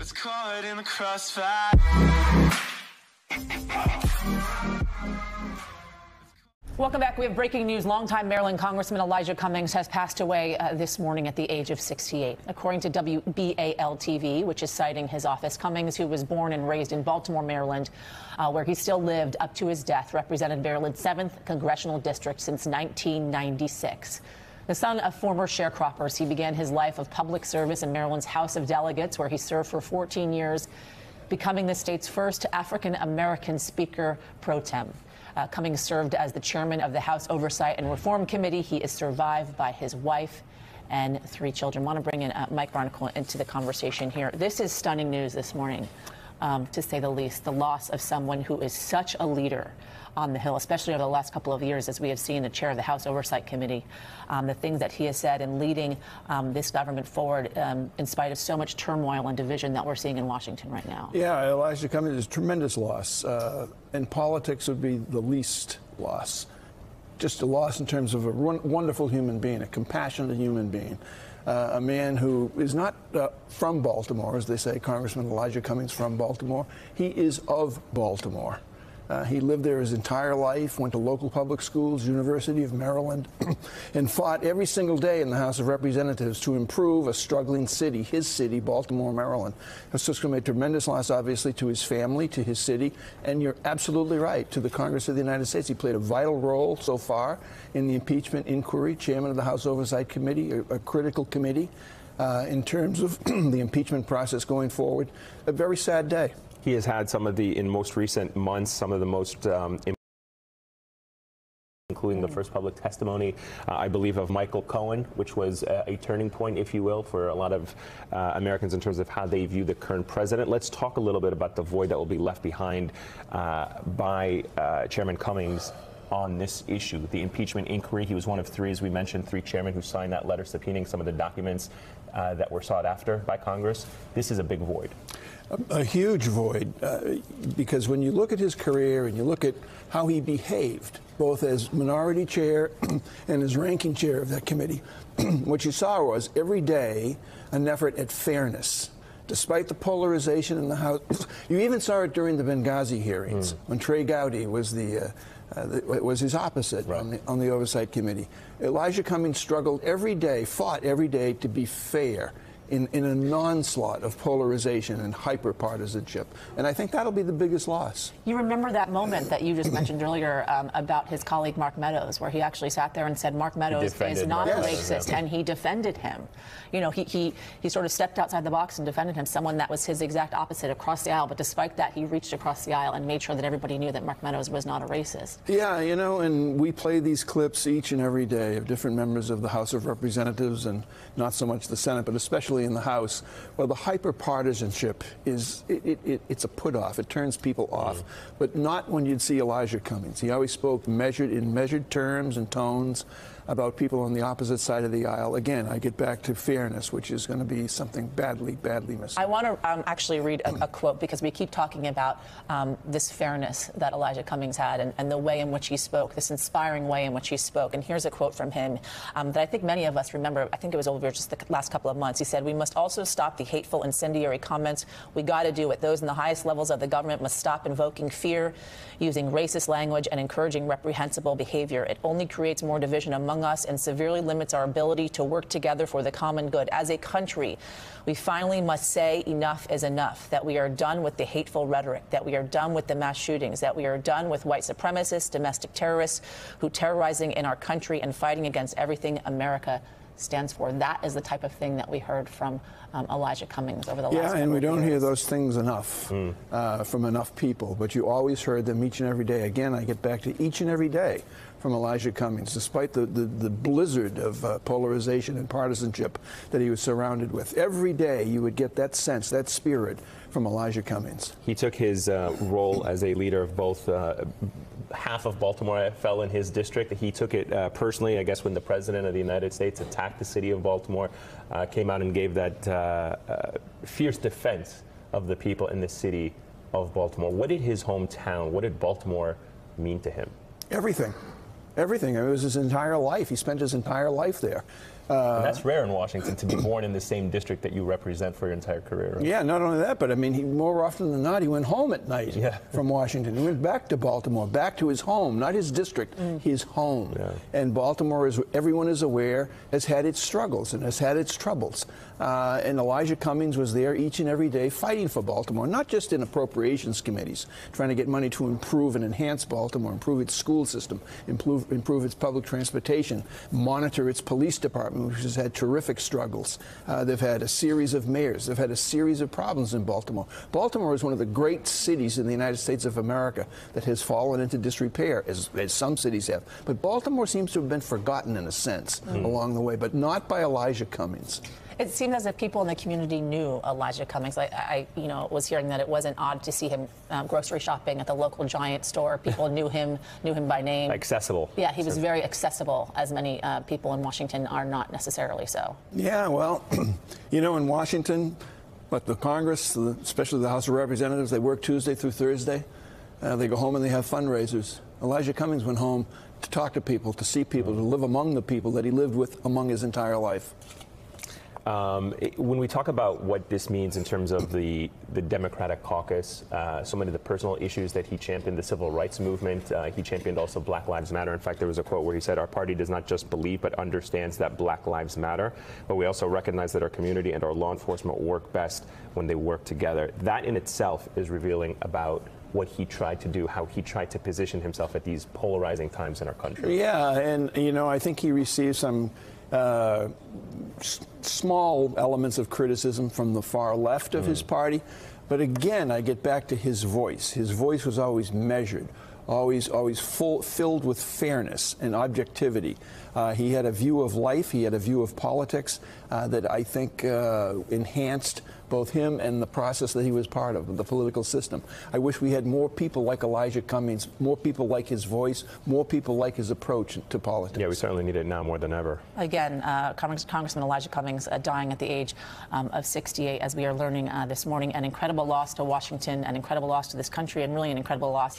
It's caught in the crossfire. Welcome back. We have breaking news. Longtime Maryland Congressman Elijah Cummings has passed away this morning at the age of 68. According to WBAL-TV, which is citing his office, Cummings, who was born and raised in Baltimore, Maryland, where he still lived up to his death, represented Maryland's 7th congressional district since 1996. The son of former sharecroppers, he began his life of public service in Maryland's House of Delegates, where he served for 14 years, becoming the state's first African-American Speaker pro tem. Cummings served as the chairman of the House Oversight and Reform Committee. He is survived by his wife and 3 children. I want to bring in Mike Barnacle into the conversation here. This is stunning news this morning, to say the least. The loss of someone who is such a leader on the Hill, especially over the last couple of years, as we have seen the chair of the House Oversight Committee, the things that he has said in leading this government forward in spite of so much turmoil and division that we're seeing in Washington right now. Yeah, Elijah Cummings is a tremendous loss. And politics would be the least loss. Just a loss in terms of a wonderful human being, a compassionate human being. A man who is not from Baltimore, as they say, Congressman Elijah Cummings from Baltimore. He is of Baltimore. He lived there his entire life, went to local public schools, University of Maryland, and fought every single day in the House of Representatives to improve a struggling city, his city, Baltimore, Maryland. It's just going to be a tremendous loss, obviously, to his family, to his city, and you're absolutely right, to the Congress of the United States. He played a vital role so far in the impeachment inquiry, chairman of the House Oversight Committee, a critical committee in terms of the impeachment process going forward. A very sad day. He has had some of the, in most recent months, some of the most, including the first public testimony, I believe, of Michael Cohen, which was a turning point, if you will, for a lot of Americans in terms of how they view the current president. Let's talk a little bit about the void that will be left behind by Chairman Cummings on this issue, the impeachment inquiry. He was one of 3, as we mentioned, 3 chairmen who signed that letter subpoenaing some of the documents that were sought after by Congress. This is a big void. A huge void, because when you look at his career and you look at how he behaved, both as minority chair and as ranking chair of that committee, what you saw was every day an effort at fairness. Despite the polarization in the House, you even saw it during the Benghazi hearings when Trey Gowdy was was his opposite on the Oversight Committee. Elijah Cummings struggled every day, fought every day to be fair in an onslaught of polarization and hyper-partisanship. And I think that'll be the biggest loss. You remember that moment that you just mentioned earlier about his colleague Mark Meadows, where he actually sat there and said Mark Meadows is not a racist, and he defended him. You know, he sort of stepped outside the box and defended him, someone that was his exact opposite across the aisle. But despite that, he reached across the aisle and made sure that everybody knew that Mark Meadows was not a racist. Yeah, you know, and we play these clips each and every day of different members of the House of Representatives, and not so much the Senate, but especially in the House. Well, the hyper-partisanship is, it's a put-off. It turns people off, but not when you'd see Elijah Cummings. He always spoke in measured terms and tones about people on the opposite side of the aisle. Again, I get back to fairness, which is going to be something badly missed. I want to actually read a quote, because we keep talking about this fairness that Elijah Cummings had and the way in which he spoke, this inspiring way in which he spoke. And here's a quote from him that I think many of us remember. I think it was over just the last couple of months. He said, "We must also stop the hateful, incendiary comments. We got to do it. Those in the highest levels of the government must stop invoking fear, using racist language, and encouraging reprehensible behavior. It only creates more division among us and severely limits our ability to work together for the common good. As a country, we finally must say enough is enough, that we are done with the hateful rhetoric, that we are done with the mass shootings, that we are done with white supremacists, domestic terrorists who terrorizing in our country and fighting against everything America stands for." That is the type of thing that we heard from Elijah Cummings over the last couple of years. Yeah, and we don't hear those things enough from enough people, but you always heard them each and every day. Again, I get back to each and every day from Elijah Cummings, despite the blizzard of polarization and partisanship that he was surrounded with. Every day you would get that sense, that spirit from Elijah Cummings. He took his role as a leader of both half of Baltimore fell in his district. He took it personally, I guess, when the President of the United States attacked the city of Baltimore, came out and gave that fierce defense of the people in the city of Baltimore. What did his hometown, what did Baltimore mean to him? Everything. Everything. It was his entire life. He spent his entire life there. And that's rare in Washington, to be born in the same district that you represent for your entire career. Right? Yeah, not only that, but I mean, more often than not, he went home at night from Washington. He went back to Baltimore, back to his home, not his district, his home. Yeah. And Baltimore, as everyone is aware, has had its struggles and has had its troubles. And Elijah Cummings was there each and every day fighting for Baltimore, not just in appropriations committees, trying to get money to improve and enhance Baltimore, improve its school system, improve its public transportation, monitor its police department, which has had terrific struggles. They've had a series of mayors. They've had a series of problems in Baltimore. Baltimore is one of the great cities in the United States of America that has fallen into disrepair, as some cities have. But Baltimore seems to have been forgotten in a sense along the way, but not by Elijah Cummings. It seemed as if people in the community knew Elijah Cummings. I was hearing that it wasn't odd to see him grocery shopping at the local Giant store. People knew him by name. Accessible. Yeah, he was very accessible, as many people in Washington are not necessarily so. Yeah, well, in Washington, but the Congress, especially the House of Representatives, they work Tuesday through Thursday. They go home and they have fundraisers. Elijah Cummings went home to talk to people, to see people, to live among the people that he lived with among his entire life. When we talk about what this means in terms of the Democratic caucus, so many of the personal issues that he championed, the civil rights movement, he championed also Black Lives Matter. In fact, there was a quote where he said, "Our party does not just believe but understands that Black lives matter, but we also recognize that our community and our law enforcement work best when they work together." That in itself is revealing about what he tried to do, how he tried to position himself at these polarizing times in our country. Yeah, and I think he received some small elements of criticism from the far left of his party. But again, I get back to his voice. His voice was always measured, always filled with fairness and objectivity. He had a view of life, he had a view of politics that I think enhanced both him and the process that he was part of, the political system. I wish we had more people like Elijah Cummings, more people like his voice, more people like his approach to politics. Yeah, we certainly need it now more than ever. Again, Congressman Elijah Cummings dying at the age of 68, as we are learning this morning. An incredible loss to Washington, an incredible loss to this country, and really an incredible loss.